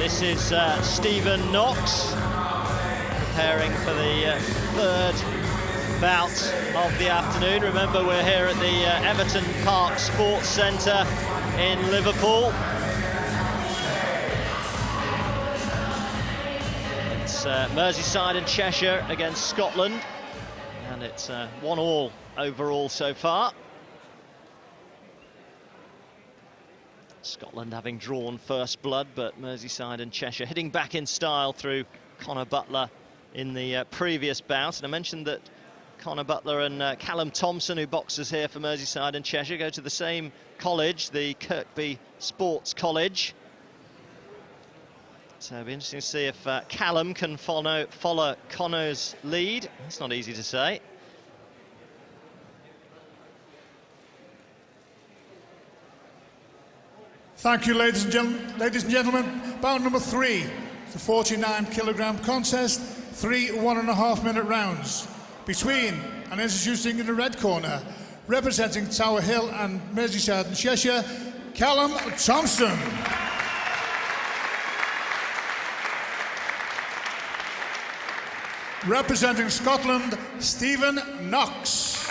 This is Stephen Knox preparing for the third bout of the afternoon. Remember, we're here at the Everton Park Sports Centre in Liverpool. It's Merseyside and Cheshire against Scotland, and it's 1-1 overall so far. Scotland having drawn first blood, but Merseyside and Cheshire hitting back in style through Connor Butler in the previous bout. And I mentioned that Connor Butler and Callum Thompson, who boxes here for Merseyside and Cheshire, go to the same college, the Kirkby Sports College. So it'll be interesting to see if Callum can follow Connor's lead. That's not easy to say. Thank you, ladies and gentlemen. Bout number 3, the 49-kilogram contest, 3 1.5-minute rounds. Between and introducing in the red corner, representing Tower Hill and Merseyside and Cheshire, Callum Thompson. Representing Scotland, Stephen Knox.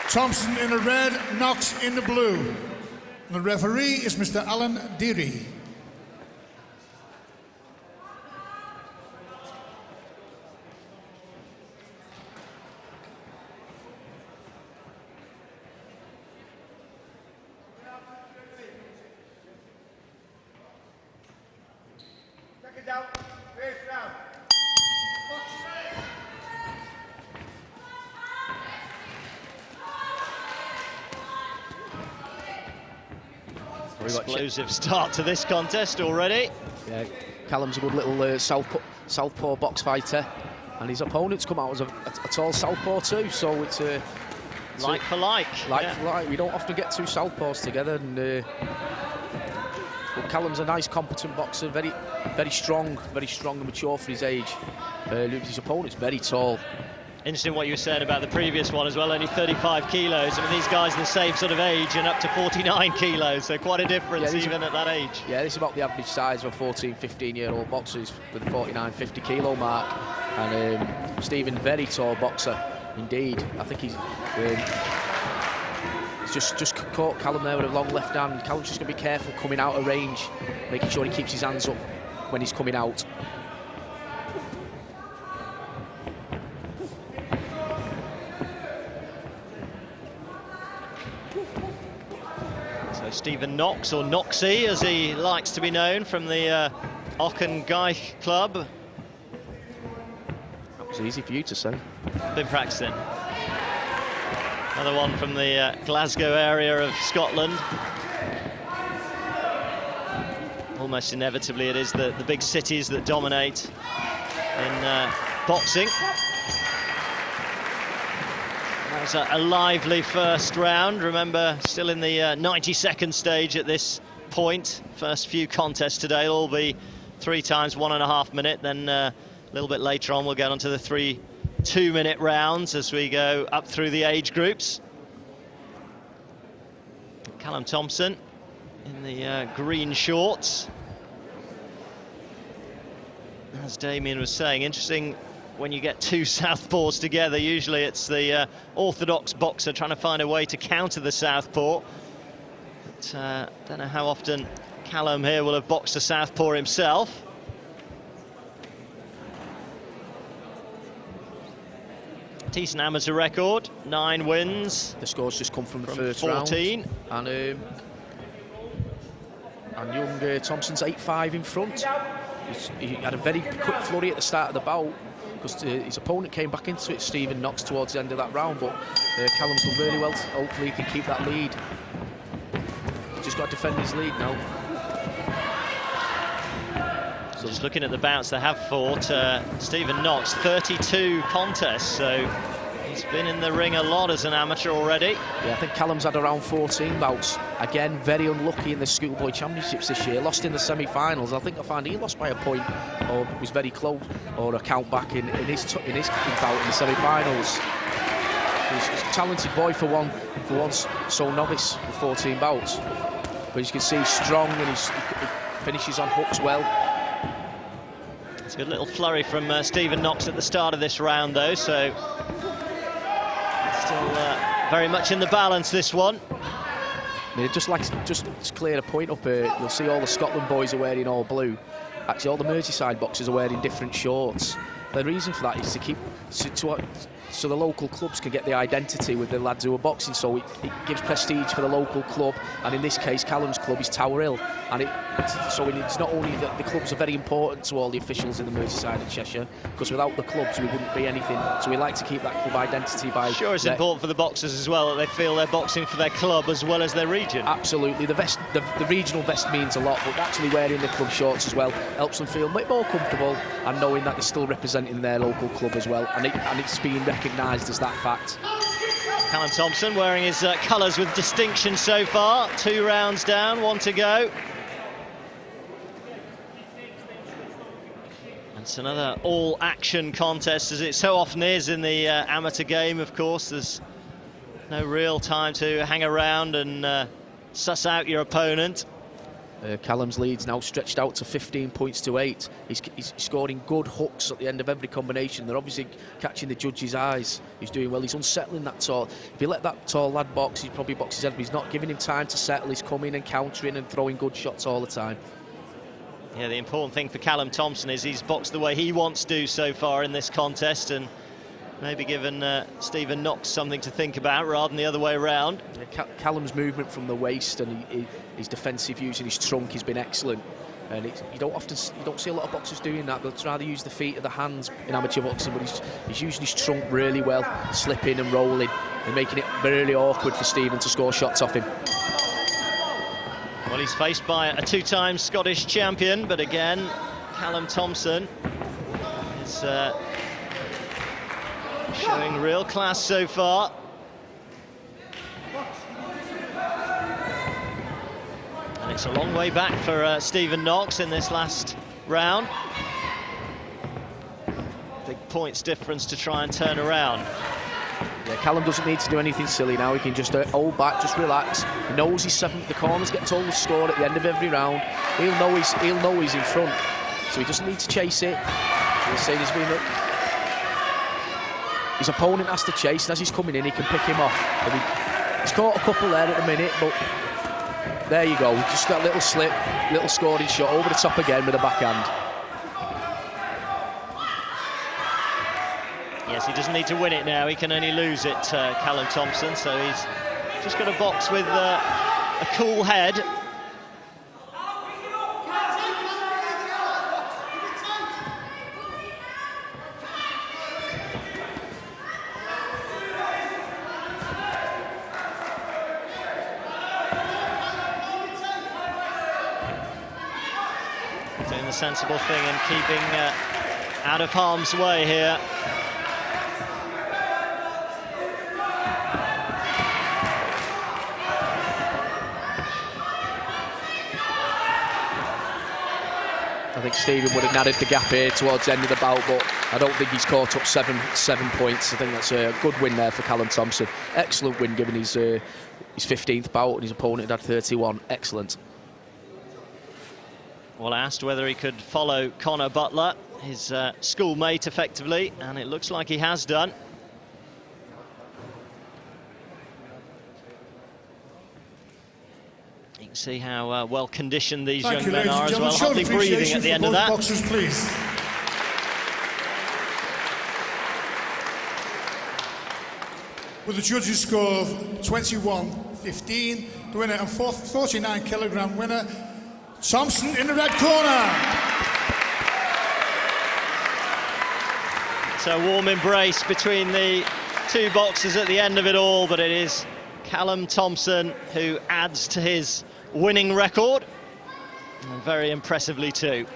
Thompson in the red, Knox in the blue. And the referee is Mr. Alan Deary. Take it down, face down. Explosive start to this contest already. Yeah, Callum's a good little southpaw box fighter, and his opponent's come out as a tall southpaw too, so it's like for like. Like for like. We don't often get two southpaws together, and but Callum's a nice, competent boxer, very strong and mature for his age. His opponent's very tall. Interesting what you were saying about the previous one as well, only 35 kilos. I mean, these guys are the same sort of age and up to 49 kilos, so quite a difference even at that age. Yeah, this is about the average size of a 14, 15-year-old boxer with the 49, 50 kilo mark. And Stephen, very tall boxer indeed. I think he's just caught Callum there with a long left hand. Callum's just going to be careful coming out of range, making sure he keeps his hands up when he's coming out. Stephen Knox, or Knoxy as he likes to be known, from the Auchengaich club. That was easy for you to say. Been practicing. Another one from the Glasgow area of Scotland. Almost inevitably it is the big cities that dominate in boxing. That was a lively first round. Remember, still in the 90-second stage at this point. First few contests today will all be 3 times 1.5 minute. Then a little bit later on, we'll get onto the 3 2-minute rounds as we go up through the age groups. Callum Thompson in the green shorts. As Damien was saying, interesting when you get two southpaws together. Usually it's the orthodox boxer trying to find a way to counter the southpaw. But don't know how often Callum here will have boxed a southpaw himself. Decent amateur record, 9 wins. The score's just come from the first 14. Round. And young Thompson's 8-5 in front. He had a very quick flurry at the start of the bout, because his opponent came back into it, Stephen Knox, towards the end of that round, but Callum's done really well. Hopefully he can keep that lead. He's just got to defend his lead now. So just looking at the bouts they have fought, Stephen Knox, 32 contests, so he's been in the ring a lot as an amateur already. Yeah, I think Callum's had around 14 bouts. Again, very unlucky in the Schoolboy Championships this year. Lost in the semi-finals. I think I find he lost by a point, or was very close, or a count back in his bout in the semi-finals. He's a talented boy for once so novice with 14 bouts. But as you can see, he's strong and he's finishes on hooks well. It's a good little flurry from Stephen Knox at the start of this round, though, so still very much in the balance, this one. I mean, just to clear a point up here, you'll see all the Scotland boys are wearing all blue. Actually, all the Merseyside boxers are wearing different shorts. The reason for that is to keep so the local clubs can get the identity with the lads who are boxing, so it gives prestige for the local club, and in this case Callum's club is Tower Hill, and it's not only that the clubs are very important to all the officials in the Merseyside and Cheshire, because without the clubs we wouldn't be anything, so we like to keep that club identity by... Sure, it's important for the boxers as well, that they feel they're boxing for their club as well as their region. Absolutely, the regional vest means a lot, but actually wearing the club shorts as well helps them feel a bit more comfortable and knowing that they're still representing their local club as well, and it's being recognised as that fact. Callum Thompson wearing his colours with distinction so far. 2 rounds down, 1 to go. And it's another all-action contest, as it so often is in the amateur game, of course. There's no real time to hang around and suss out your opponent. Callum's lead's now stretched out to 15 points to 8. He's scoring good hooks at the end of every combination. They're obviously catching the judge's eyes. He's doing well. He's unsettling that tall. If you let that tall lad box, he'd probably box his head, but he's not giving him time to settle. He's coming and countering and throwing good shots all the time. Yeah, the important thing for Callum Thompson is he's boxed the way he wants to so far in this contest, and maybe given Stephen Knox something to think about rather than the other way around. Yeah, Callum's movement from the waist and his defensive use in his trunk has been excellent. And you don't see a lot of boxers doing that. They'll try to use the feet or the hands in amateur boxing, but he's using his trunk really well, slipping and rolling and making it really awkward for Stephen to score shots off him. Well, he's faced by a 2-time Scottish champion, but again, Callum Thompson is showing real class so far. And it's a long way back for Stephen Knox in this last round. Big points difference to try and turn around. Yeah, Callum doesn't need to do anything silly now. He can just hold back, just relax. He knows he's 7th. The corners get told the score at the end of every round. He'll know he's in front, so he doesn't need to chase it. He's saying his opponent has to chase, and as he's coming in, he can pick him off. He's caught a couple there at the minute, but there you go. Just that little slip, little scoring shot over the top again with a backhand. Yes, he doesn't need to win it now. He can only lose it, Callum Thompson. So he's just got to box with a cool head. Doing the sensible thing and keeping out of harm's way here. I think Stephen would have narrowed the gap here towards the end of the bout, but I don't think he's caught up 7 points. I think that's a good win there for Callum Thompson. Excellent win given his 15th bout, and his opponent had 31. Excellent. Well, asked whether he could follow Connor Butler, his schoolmate effectively, and it looks like he has done. You can see how well conditioned these young men are as well, hardly breathing at the end of that. Boxers, please. With a judges' score of 21-15, the winner and 49-kilogram winner, Thompson in the red corner. So a warm embrace between the two boxers at the end of it all, but it is Callum Thompson who adds to his winning record, and very impressively too.